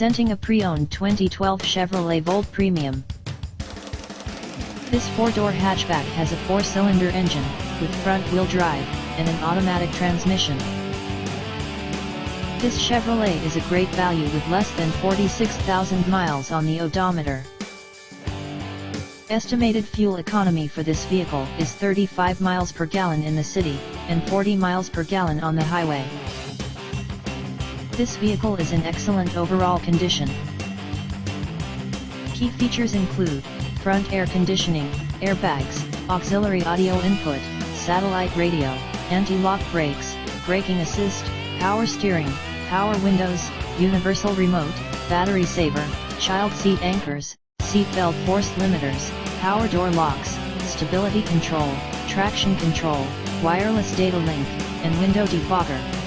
Presenting a pre-owned 2012 Chevrolet Volt Premium. This 4-door hatchback has a 4-cylinder engine, with front-wheel drive, and an automatic transmission. This Chevrolet is a great value with less than 46,000 miles on the odometer. Estimated fuel economy for this vehicle is 35 miles per gallon in the city, and 40 miles per gallon on the highway. This vehicle is in excellent overall condition. Key features include front air conditioning, airbags, auxiliary audio input, satellite radio, anti-lock brakes, braking assist, power steering, power windows, universal remote, battery saver, child seat anchors, seat belt force limiters, power door locks, stability control, traction control, wireless data link, and window defogger.